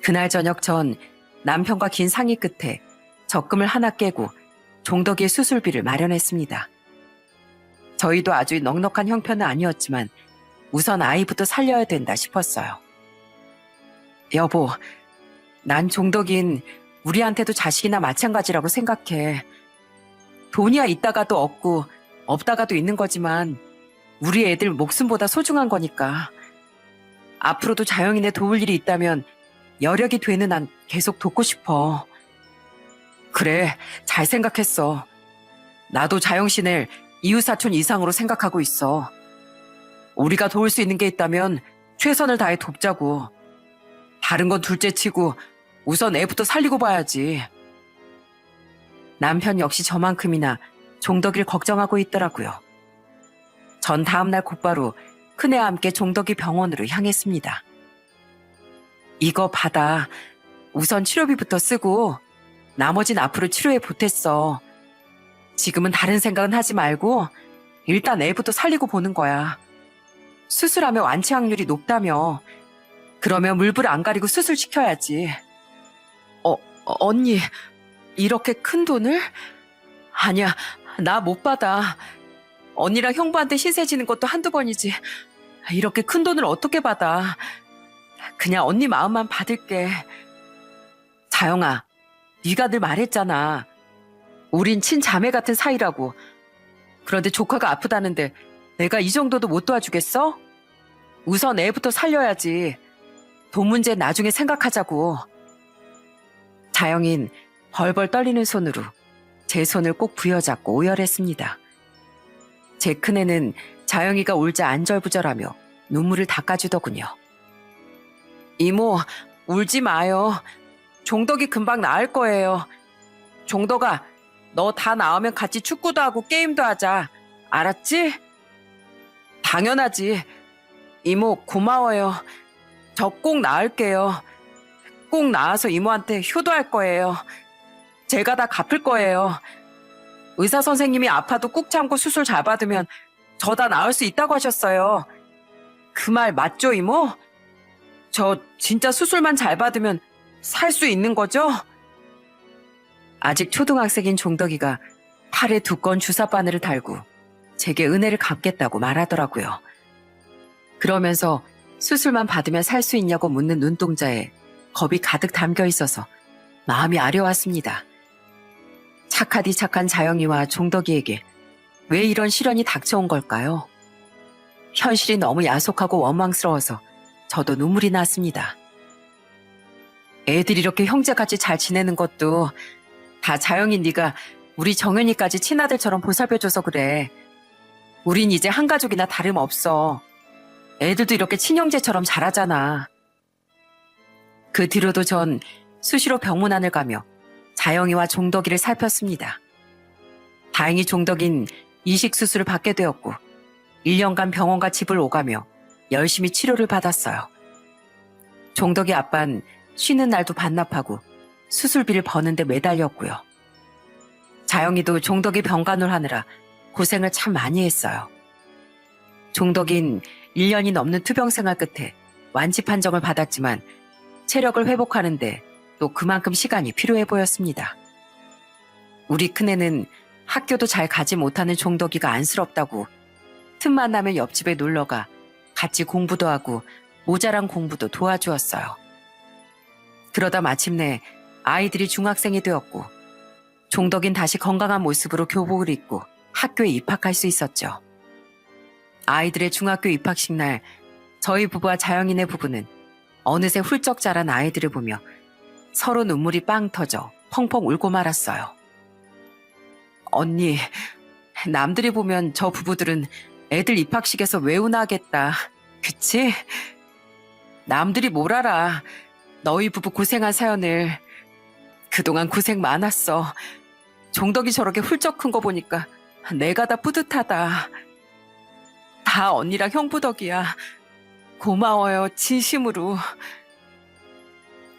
그날 저녁 전 남편과 긴 상의 끝에 적금을 하나 깨고 종덕이의 수술비를 마련했습니다. 저희도 아주 넉넉한 형편은 아니었지만 우선 아이부터 살려야 된다 싶었어요. 여보, 난 종덕인 우리한테도 자식이나 마찬가지라고 생각해. 돈이야 있다가도 없고 없다가도 있는 거지만 우리 애들 목숨보다 소중한 거니까. 앞으로도 자영이네 도울 일이 있다면 여력이 되는 한 계속 돕고 싶어. 그래, 잘 생각했어. 나도 자영신을 이웃사촌 이상으로 생각하고 있어. 우리가 도울 수 있는 게 있다면 최선을 다해 돕자고. 다른 건 둘째치고 우선 애부터 살리고 봐야지. 남편 역시 저만큼이나 종덕이를 걱정하고 있더라고요. 전 다음날 곧바로 큰애와 함께 종덕이 병원으로 향했습니다. 이거 받아. 우선 치료비부터 쓰고 나머진 앞으로 치료에 보탰어. 지금은 다른 생각은 하지 말고 일단 애부터 살리고 보는 거야. 수술하면 완치 확률이 높다며. 그러면 물불 안 가리고 수술시켜야지. 언니, 이렇게 큰 돈을? 아니야, 나 못 받아. 언니랑 형부한테 신세 지는 것도 한두 번이지. 이렇게 큰 돈을 어떻게 받아. 그냥 언니 마음만 받을게. 자영아, 네가 늘 말했잖아. 우린 친자매 같은 사이라고. 그런데 조카가 아프다는데 내가 이 정도도 못 도와주겠어? 우선 애부터 살려야지. 돈 문제 나중에 생각하자고. 자영인 벌벌 떨리는 손으로 제 손을 꼭 부여잡고 오열했습니다. 제 큰애는 자영이가 울자 안절부절하며 눈물을 닦아주더군요. 이모, 울지 마요. 종덕이 금방 나을 거예요. 종덕아, 너 다 나으면 같이 축구도 하고 게임도 하자. 알았지? 당연하지. 이모, 고마워요. 저 꼭 나을게요. 꼭 나아서 이모한테 효도할 거예요. 제가 다 갚을 거예요. 의사 선생님이 아파도 꾹 참고 수술 잘 받으면 저 다 나을 수 있다고 하셨어요. 그 말 맞죠, 이모? 저 진짜 수술만 잘 받으면 살 수 있는 거죠? 아직 초등학생인 종덕이가 팔에 두꺼운 주사바늘을 달고 제게 은혜를 갚겠다고 말하더라고요. 그러면서 수술만 받으면 살 수 있냐고 묻는 눈동자에 겁이 가득 담겨 있어서 마음이 아려왔습니다. 착하디 착한 자영이와 종덕이에게 왜 이런 시련이 닥쳐온 걸까요? 현실이 너무 야속하고 원망스러워서 저도 눈물이 났습니다. 애들이 이렇게 형제같이 잘 지내는 것도 다 자영이 네가 우리 정연이까지 친아들처럼 보살펴줘서 그래. 우린 이제 한 가족이나 다름없어. 애들도 이렇게 친형제처럼 자라잖아. 그 뒤로도 전 수시로 병문안을 가며 자영이와 종덕이를 살폈습니다. 다행히 종덕인 이식수술을 받게 되었고 1년간 병원과 집을 오가며 열심히 치료를 받았어요. 종덕이 아빤 쉬는 날도 반납하고 수술비를 버는데 매달렸고요. 자영이도 종덕이 병간호를 하느라 고생을 참 많이 했어요. 종덕인 1년이 넘는 투병 생활 끝에 완치 판정을 받았지만 체력을 회복하는데 또 그만큼 시간이 필요해 보였습니다. 우리 큰애는 학교도 잘 가지 못하는 종덕이가 안쓰럽다고 틈만 나면 옆집에 놀러가 같이 공부도 하고 모자란 공부도 도와주었어요. 그러다 마침내 아이들이 중학생이 되었고 종덕인 다시 건강한 모습으로 교복을 입고 학교에 입학할 수 있었죠. 아이들의 중학교 입학식 날 저희 부부와 자영이네 부부는 어느새 훌쩍 자란 아이들을 보며 서로 눈물이 빵 터져 펑펑 울고 말았어요. 언니, 남들이 보면 저 부부들은 애들 입학식에서 외우나 하겠다. 그치? 남들이 뭘 알아. 너희 부부 고생한 사연을. 그동안 고생 많았어. 종덕이 저렇게 훌쩍 큰 거 보니까 내가 다 뿌듯하다. 다 언니랑 형부 덕이야. 고마워요, 진심으로.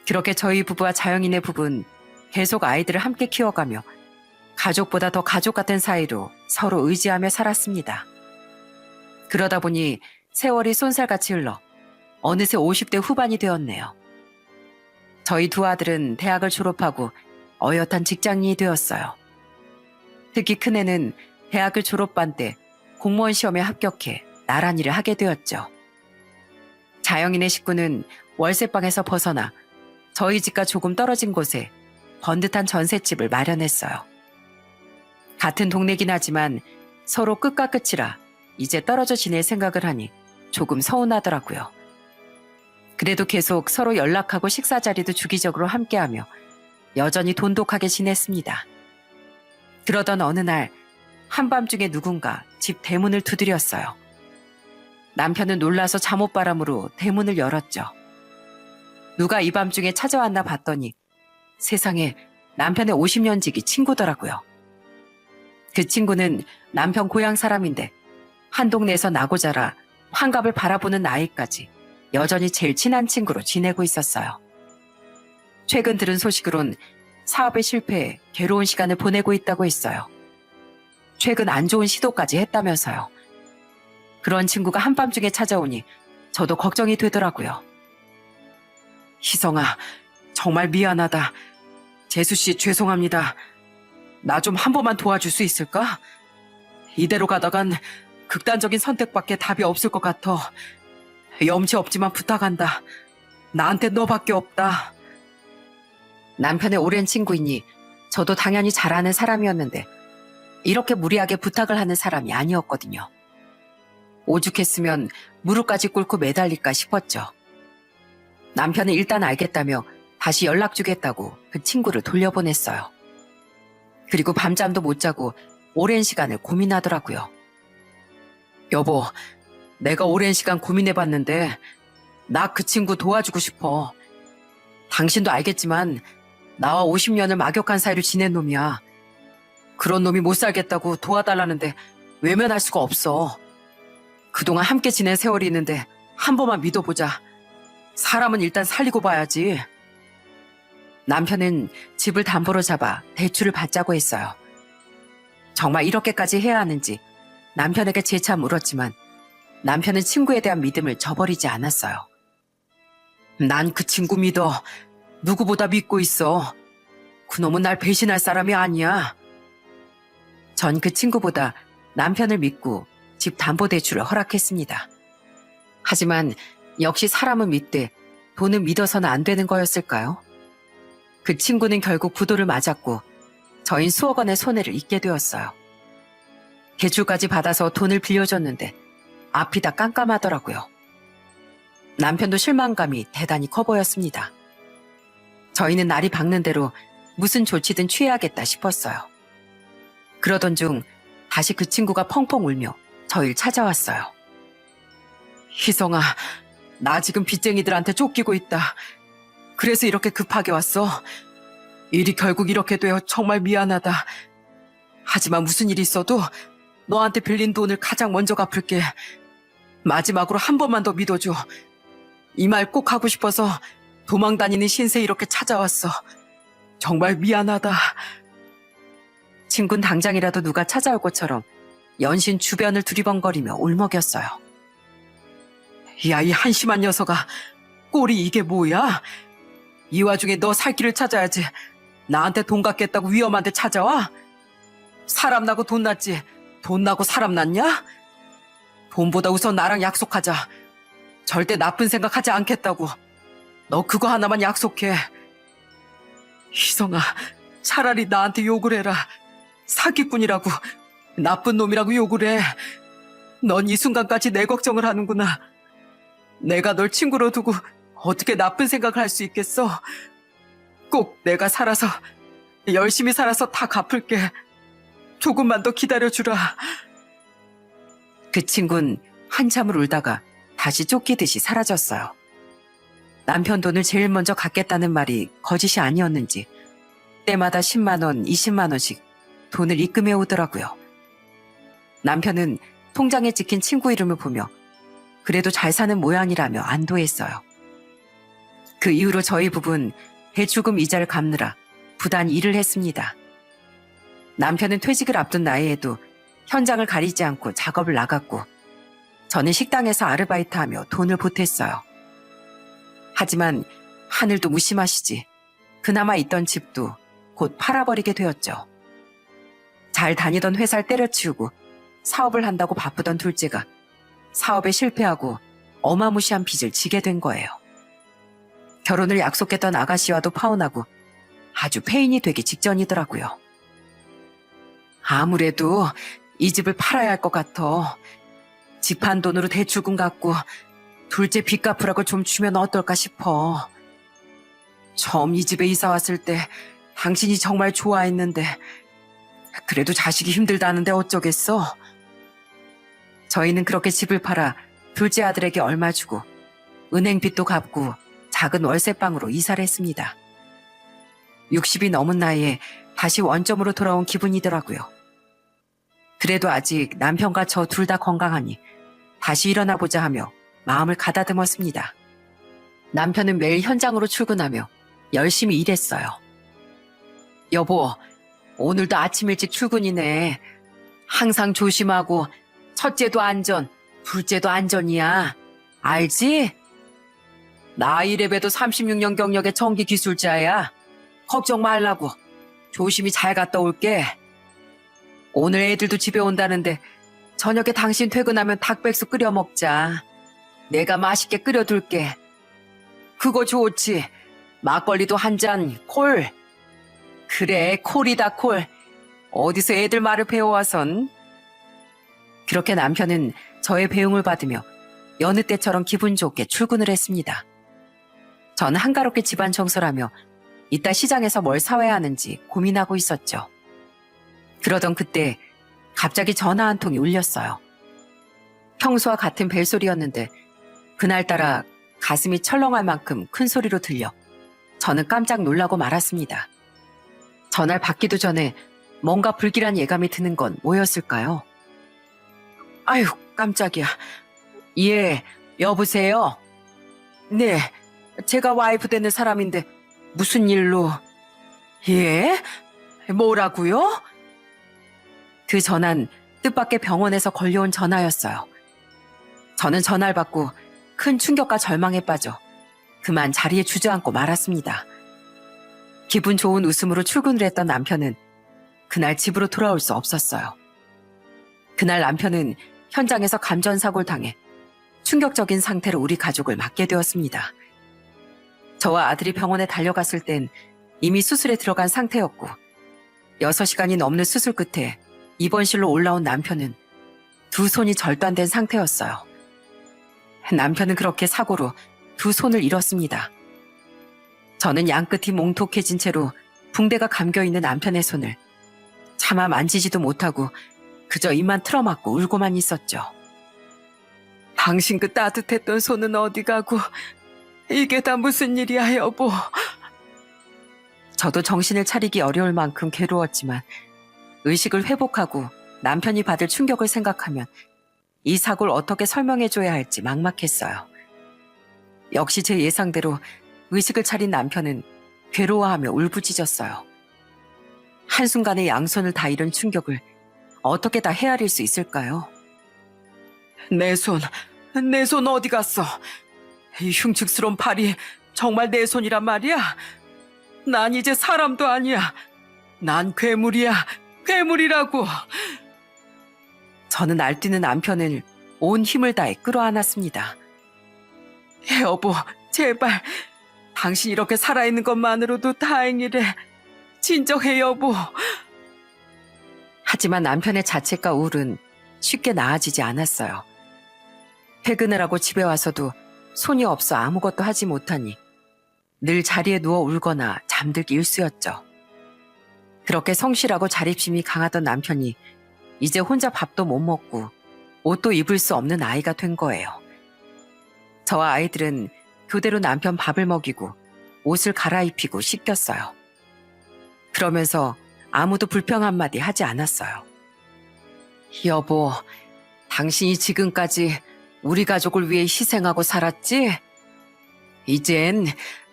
그렇게 저희 부부와 자영이네 부부는 계속 아이들을 함께 키워가며 가족보다 더 가족 같은 사이로 서로 의지하며 살았습니다. 그러다 보니 세월이 쏜살같이 흘러 어느새 50대 후반이 되었네요. 저희 두 아들은 대학을 졸업하고 어엿한 직장인이 되었어요. 특히 큰애는 대학을 졸업반 때 공무원 시험에 합격해 나란 일을 하게 되었죠. 자영이네 식구는 월세방에서 벗어나 저희 집과 조금 떨어진 곳에 번듯한 전셋집을 마련했어요. 같은 동네긴 하지만 서로 끝과 끝이라 이제 떨어져 지낼 생각을 하니 조금 서운하더라고요. 그래도 계속 서로 연락하고 식사 자리도 주기적으로 함께하며 여전히 돈독하게 지냈습니다. 그러던 어느 날 한밤중에 누군가 집 대문을 두드렸어요. 남편은 놀라서 잠옷바람으로 대문을 열었죠. 누가 이 밤중에 찾아왔나 봤더니 세상에 남편의 50년 지기 친구더라고요. 그 친구는 남편 고향 사람인데 한 동네에서 나고 자라 환갑을 바라보는 나이까지 여전히 제일 친한 친구로 지내고 있었어요. 최근 들은 소식으론 사업에 실패해 괴로운 시간을 보내고 있다고 했어요. 최근 안 좋은 시도까지 했다면서요. 그런 친구가 한밤중에 찾아오니 저도 걱정이 되더라고요. 희성아, 정말 미안하다. 재수씨 죄송합니다. 나 좀 한 번만 도와줄 수 있을까? 이대로 가다간 극단적인 선택밖에 답이 없을 것 같아. 염치 없지만 부탁한다. 나한테 너밖에 없다. 남편의 오랜 친구이니 저도 당연히 잘 아는 사람이었는데 이렇게 무리하게 부탁을 하는 사람이 아니었거든요. 오죽했으면 무릎까지 꿇고 매달릴까 싶었죠. 남편은 일단 알겠다며 다시 연락 주겠다고 그 친구를 돌려보냈어요. 그리고 밤잠도 못 자고 오랜 시간을 고민하더라고요. 여보, 내가 오랜 시간 고민해봤는데 나 그 친구 도와주고 싶어. 당신도 알겠지만 나와 50년을 막역한 사이로 지낸 놈이야. 그런 놈이 못 살겠다고 도와달라는데 외면할 수가 없어. 그동안 함께 지낸 세월이 있는데 한 번만 믿어보자. 사람은 일단 살리고 봐야지. 남편은 집을 담보로 잡아 대출을 받자고 했어요. 정말 이렇게까지 해야 하는지 남편에게 재차 물었지만 남편은 친구에 대한 믿음을 저버리지 않았어요. 난 그 친구 믿어. 누구보다 믿고 있어. 그놈은 날 배신할 사람이 아니야. 전 그 친구보다 남편을 믿고 집 담보대출을 허락했습니다. 하지만 역시 사람은 믿되 돈은 믿어서는 안 되는 거였을까요? 그 친구는 결국 부도를 맞았고 저흰 수억 원의 손해를 입게 되었어요. 대출까지 받아서 돈을 빌려줬는데 앞이 다 깜깜하더라고요. 남편도 실망감이 대단히 커 보였습니다. 저희는 날이 밝는 대로 무슨 조치든 취해야겠다 싶었어요. 그러던 중 다시 그 친구가 펑펑 울며 저희를 찾아왔어요. 희성아, 나 지금 빚쟁이들한테 쫓기고 있다. 그래서 이렇게 급하게 왔어. 일이 결국 이렇게 되어 정말 미안하다. 하지만 무슨 일이 있어도 너한테 빌린 돈을 가장 먼저 갚을게. 마지막으로 한 번만 더 믿어줘. 이 말 꼭 하고 싶어서 도망다니는 신세 이렇게 찾아왔어. 정말 미안하다. 친구는 당장이라도 누가 찾아올 것처럼 연신 주변을 두리번거리며 울먹였어요. 야, 이 한심한 녀석아. 꼴이 이게 뭐야? 이 와중에 너 살 길을 찾아야지. 나한테 돈 갚겠다고 위험한 데 찾아와? 사람 나고 돈 났지. 돈 나고 사람 났냐? 돈보다 우선 나랑 약속하자. 절대 나쁜 생각하지 않겠다고. 너 그거 하나만 약속해. 희성아, 차라리 나한테 욕을 해라. 사기꾼이라고, 나쁜 놈이라고 욕을 해. 넌 이 순간까지 내 걱정을 하는구나. 내가 널 친구로 두고 어떻게 나쁜 생각을 할 수 있겠어? 꼭 내가 살아서, 열심히 살아서 다 갚을게. 조금만 더 기다려주라. 그 친구는 한참을 울다가 다시 쫓기듯이 사라졌어요. 남편 돈을 제일 먼저 갚겠다는 말이 거짓이 아니었는지 때마다 10만 원, 20만 원씩 돈을 입금해 오더라고요. 남편은 통장에 찍힌 친구 이름을 보며 그래도 잘 사는 모양이라며 안도했어요. 그 이후로 저희 부부는 대출금 이자를 갚느라 부단히 일을 했습니다. 남편은 퇴직을 앞둔 나이에도 현장을 가리지 않고 작업을 나갔고 저는 식당에서 아르바이트하며 돈을 보탰어요. 하지만 하늘도 무심하시지 그나마 있던 집도 곧 팔아버리게 되었죠. 잘 다니던 회사를 때려치우고 사업을 한다고 바쁘던 둘째가 사업에 실패하고 어마무시한 빚을 지게 된 거예요. 결혼을 약속했던 아가씨와도 파혼하고 아주 폐인이 되기 직전이더라고요. 아무래도 이 집을 팔아야 할 것 같아. 집 한 돈으로 대출금 갚고 둘째 빚 갚으라고 좀 주면 어떨까 싶어. 처음 이 집에 이사 왔을 때 당신이 정말 좋아했는데 그래도 자식이 힘들다는데 어쩌겠어. 저희는 그렇게 집을 팔아 둘째 아들에게 얼마 주고 은행 빚도 갚고 작은 월세방으로 이사를 했습니다. 60이 넘은 나이에 다시 원점으로 돌아온 기분이더라고요. 그래도 아직 남편과 저 둘 다 건강하니 다시 일어나보자 하며 마음을 가다듬었습니다. 남편은 매일 현장으로 출근하며 열심히 일했어요. 여보, 오늘도 아침 일찍 출근이네. 항상 조심하고 첫째도 안전, 둘째도 안전이야. 알지? 나 이래봬도 36년 경력의 전기 기술자야. 걱정 말라고. 조심히 잘 갔다 올게. 오늘 애들도 집에 온다는데 저녁에 당신 퇴근하면 닭백숙 끓여 먹자. 내가 맛있게 끓여둘게. 그거 좋지. 막걸리도 한 잔, 콜. 그래, 콜이다, 콜. 어디서 애들 말을 배워와선. 그렇게 남편은 저의 배웅을 받으며 여느 때처럼 기분 좋게 출근을 했습니다. 저는 한가롭게 집안 청소를 하며 이따 시장에서 뭘 사와야 하는지 고민하고 있었죠. 그러던 그때 갑자기 전화 한 통이 울렸어요. 평소와 같은 벨소리였는데 그날따라 가슴이 철렁할 만큼 큰 소리로 들려 저는 깜짝 놀라고 말았습니다. 전화를 받기도 전에 뭔가 불길한 예감이 드는 건 뭐였을까요? 아유, 깜짝이야. 예, 여보세요? 네, 제가 와이프 되는 사람인데 무슨 일로? 예? 뭐라고요? 그 전화는 뜻밖의 병원에서 걸려온 전화였어요. 저는 전화를 받고 큰 충격과 절망에 빠져 그만 자리에 주저앉고 말았습니다. 기분 좋은 웃음으로 출근을 했던 남편은 그날 집으로 돌아올 수 없었어요. 그날 남편은 현장에서 감전사고를 당해 충격적인 상태로 우리 가족을 맡게 되었습니다. 저와 아들이 병원에 달려갔을 땐 이미 수술에 들어간 상태였고 6시간이 넘는 수술 끝에 입원실로 올라온 남편은 두 손이 절단된 상태였어요. 남편은 그렇게 사고로 두 손을 잃었습니다. 저는 양끝이 몽톡해진 채로 붕대가 감겨있는 남편의 손을 차마 만지지도 못하고 그저 입만 틀어막고 울고만 있었죠. 당신 그 따뜻했던 손은 어디 가고 이게 다 무슨 일이야, 여보. 저도 정신을 차리기 어려울 만큼 괴로웠지만 의식을 회복하고 남편이 받을 충격을 생각하면 이 사고를 어떻게 설명해줘야 할지 막막했어요. 역시 제 예상대로 의식을 차린 남편은 괴로워하며 울부짖었어요. 한순간에 양손을 다 잃은 충격을 어떻게 다 헤아릴 수 있을까요? 내 손 어디 갔어? 이 흉측스러운 팔이 정말 내 손이란 말이야? 난 이제 사람도 아니야. 난 괴물이야. 괴물이라고. 저는 날뛰는 남편을 온 힘을 다해 끌어안았습니다. 여보, 제발. 당신 이렇게 살아있는 것만으로도 다행이래. 진정해, 여보. 하지만 남편의 자책과 우울은 쉽게 나아지지 않았어요. 퇴근을 하고 집에 와서도 손이 없어 아무것도 하지 못하니 늘 자리에 누워 울거나 잠들기 일쑤였죠. 그렇게 성실하고 자립심이 강하던 남편이 이제 혼자 밥도 못 먹고 옷도 입을 수 없는 아이가 된 거예요. 저와 아이들은 교대로 남편 밥을 먹이고 옷을 갈아입히고 씻겼어요. 그러면서 아무도 불평 한마디 하지 않았어요. 여보, 당신이 지금까지 우리 가족을 위해 희생하고 살았지? 이젠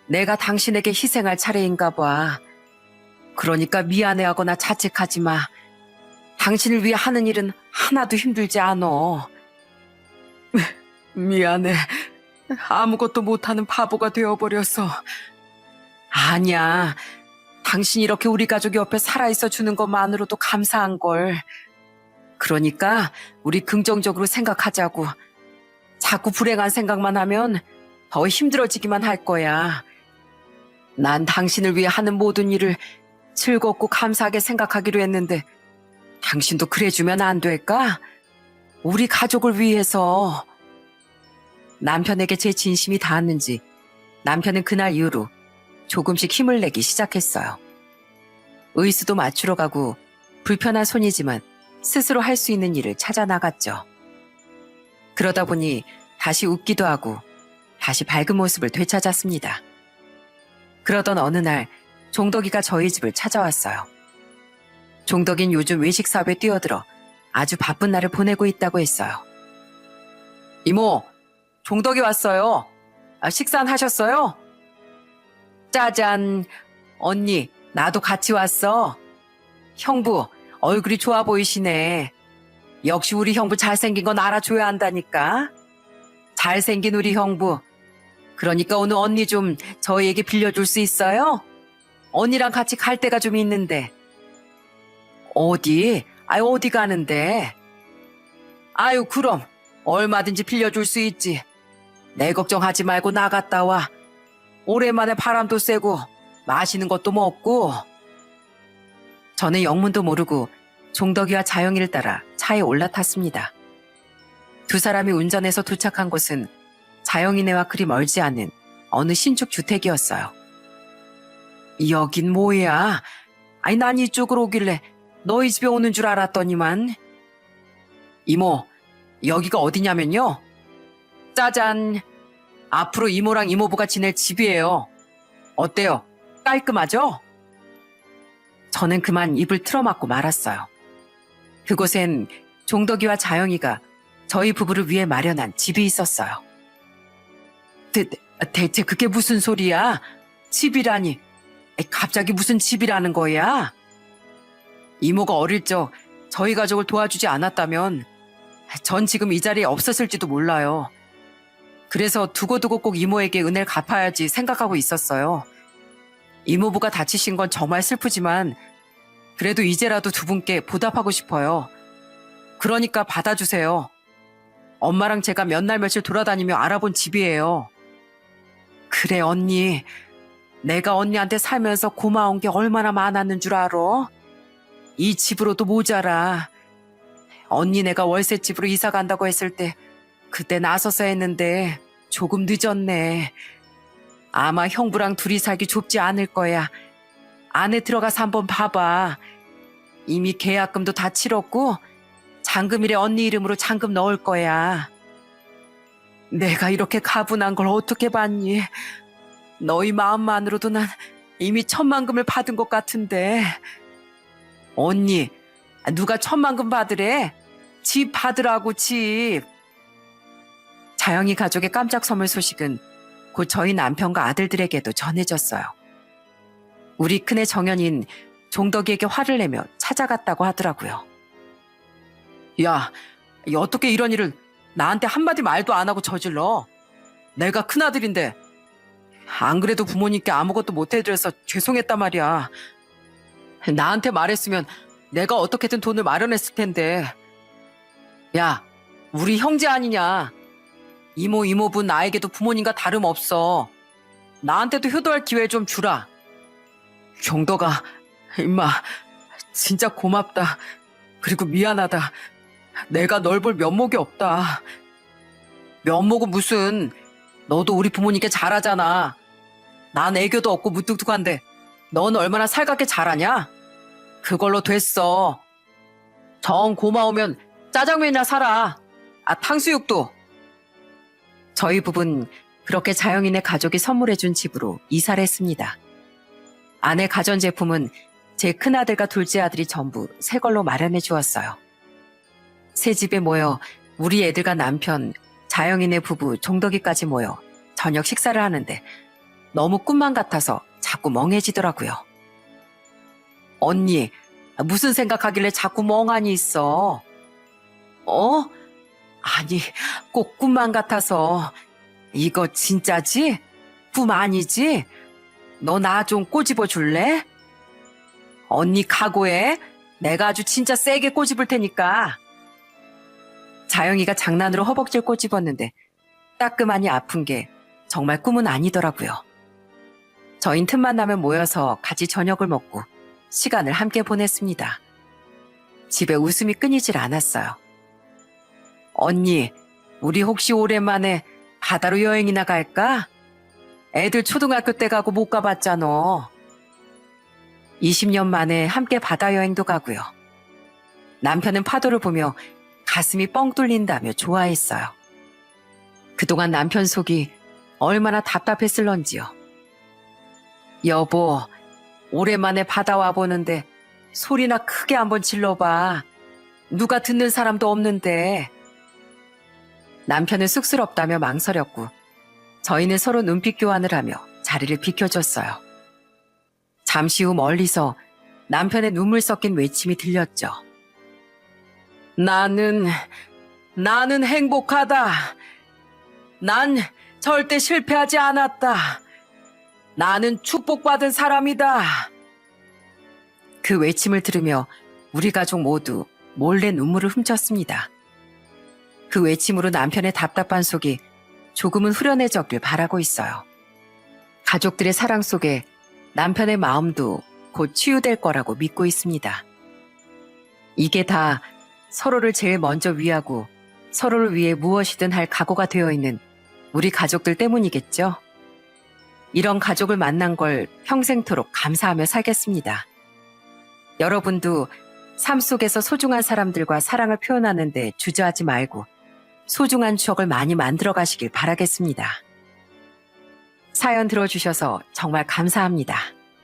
내가 당신에게 희생할 차례인가 봐. 그러니까 미안해하거나 자책하지 마. 당신을 위해 하는 일은 하나도 힘들지 않어. 미안해. 아무것도 못하는 바보가 되어버려서. 아니야. 당신이 이렇게 우리 가족 옆에 살아있어 주는 것만으로도 감사한걸. 그러니까 우리 긍정적으로 생각하자고. 자꾸 불행한 생각만 하면 더 힘들어지기만 할 거야. 난 당신을 위해 하는 모든 일을 즐겁고 감사하게 생각하기로 했는데 당신도 그래주면 안 될까? 우리 가족을 위해서. 남편에게 제 진심이 닿았는지 남편은 그날 이후로 조금씩 힘을 내기 시작했어요. 의수도 맞추러 가고 불편한 손이지만 스스로 할 수 있는 일을 찾아 나갔죠. 그러다 보니 다시 웃기도 하고 다시 밝은 모습을 되찾았습니다. 그러던 어느 날 종덕이가 저희 집을 찾아왔어요. 종덕이는 요즘 외식 사업에 뛰어들어 아주 바쁜 날을 보내고 있다고 했어요. 이모, 종덕이 왔어요. 식사는 하셨어요? 짜잔. 언니, 나도 같이 왔어. 형부, 얼굴이 좋아 보이시네. 역시 우리 형부 잘생긴 건 알아줘야 한다니까. 잘생긴 우리 형부. 그러니까 오늘 언니 좀 저희에게 빌려줄 수 있어요? 언니랑 같이 갈 데가 좀 있는데. 어디? 어디 가는데? 아유, 그럼 얼마든지 빌려줄 수 있지. 내 걱정하지 말고 나갔다 와. 오랜만에 바람도 쐬고 맛있는 것도 먹고. 저는 영문도 모르고 종덕이와 자영이를 따라 차에 올라탔습니다. 두 사람이 운전해서 도착한 곳은 자영이네와 그리 멀지 않은 어느 신축 주택이었어요. 여긴 뭐야? 난 이쪽으로 오길래 너희 집에 오는 줄 알았더니만. 이모, 여기가 어디냐면요. 짜잔. 앞으로 이모랑 이모부가 지낼 집이에요. 어때요? 깔끔하죠? 저는 그만 입을 틀어막고 말았어요. 그곳엔 종덕이와 자영이가 저희 부부를 위해 마련한 집이 있었어요. 대체 그게 무슨 소리야? 집이라니. 갑자기 무슨 집이라는 거야? 이모가 어릴 적 저희 가족을 도와주지 않았다면 전 지금 이 자리에 없었을지도 몰라요. 그래서 두고두고 꼭 이모에게 은혜를 갚아야지 생각하고 있었어요. 이모부가 다치신 건 정말 슬프지만 그래도 이제라도 두 분께 보답하고 싶어요. 그러니까 받아주세요. 엄마랑 제가 몇 날 며칠 돌아다니며 알아본 집이에요. 그래, 언니. 내가 언니한테 살면서 고마운 게 얼마나 많았는 줄 알아? 이 집으로도 모자라. 언니 내가 월세집으로 이사 간다고 했을 때 그때 나서서 했는데 조금 늦었네. 아마 형부랑 둘이 살기 좁지 않을 거야. 안에 들어가서 한번 봐봐. 이미 계약금도 다 치렀고 잔금일에 언니 이름으로 잔금 넣을 거야. 내가 이렇게 가분한 걸 어떻게 봤니? 너희 마음만으로도 난 이미 천만금을 받은 것 같은데. 언니, 누가 천만금 받으래? 집 받으라고, 집. 자영이 가족의 깜짝 선물 소식은 곧 저희 남편과 아들들에게도 전해졌어요. 우리 큰애 정연인 종덕이에게 화를 내며 찾아갔다고 하더라고요. 야, 어떻게 이런 일을 나한테 한마디 말도 안 하고 저질러? 내가 큰아들인데. 안 그래도 부모님께 아무것도 못 해드려서 죄송했단 말이야. 나한테 말했으면 내가 어떻게든 돈을 마련했을 텐데. 야, 우리 형제 아니냐. 이모, 이모부 나에게도 부모님과 다름없어. 나한테도 효도할 기회 좀 주라. 경덕아, 임마, 진짜 고맙다. 그리고 미안하다. 내가 널 볼 면목이 없다. 면목은 무슨, 너도 우리 부모님께 잘하잖아. 난 애교도 없고 무뚝뚝한데 넌 얼마나 살갑게 잘하냐? 그걸로 됐어. 정 고마우면 짜장면이나 사라. 탕수육도. 저희 부부는 그렇게 자영이네 가족이 선물해준 집으로 이사를 했습니다. 아내 가전제품은 제 큰아들과 둘째 아들이 전부 새 걸로 마련해 주었어요. 새 집에 모여 우리 애들과 남편, 자영이네 부부, 종덕이까지 모여 저녁 식사를 하는데 너무 꿈만 같아서 자꾸 멍해지더라고요. 언니, 무슨 생각하길래 자꾸 멍하니 있어? 아니, 꼭 꿈만 같아서. 이거 진짜지? 꿈 아니지? 너 나 좀 꼬집어 줄래? 언니 각오해. 내가 아주 진짜 세게 꼬집을 테니까. 자영이가 장난으로 허벅지를 꼬집었는데 따끔하니 아픈 게 정말 꿈은 아니더라고요. 저흰 틈만 나면 모여서 같이 저녁을 먹고 시간을 함께 보냈습니다. 집에 웃음이 끊이질 않았어요. 언니, 우리 혹시 오랜만에 바다로 여행이나 갈까? 애들 초등학교 때 가고 못 가봤잖아. 20년 만에 함께 바다 여행도 가고요. 남편은 파도를 보며 가슴이 뻥 뚫린다며 좋아했어요. 그동안 남편 속이 얼마나 답답했을런지요. 여보, 오랜만에 바다 와보는데 소리나 크게 한번 질러봐. 누가 듣는 사람도 없는데. 남편은 쑥스럽다며 망설였고 저희는 서로 눈빛 교환을 하며 자리를 비켜줬어요. 잠시 후 멀리서 남편의 눈물 섞인 외침이 들렸죠. 나는 행복하다. 난 절대 실패하지 않았다. 나는 축복받은 사람이다. 그 외침을 들으며 우리 가족 모두 몰래 눈물을 훔쳤습니다. 그 외침으로 남편의 답답한 속이 조금은 후련해졌길 바라고 있어요. 가족들의 사랑 속에 남편의 마음도 곧 치유될 거라고 믿고 있습니다. 이게 다 서로를 제일 먼저 위하고 서로를 위해 무엇이든 할 각오가 되어 있는 우리 가족들 때문이겠죠? 이런 가족을 만난 걸 평생토록 감사하며 살겠습니다. 여러분도 삶 속에서 소중한 사람들과 사랑을 표현하는 데 주저하지 말고 소중한 추억을 많이 만들어 가시길 바라겠습니다. 사연 들어주셔서 정말 감사합니다.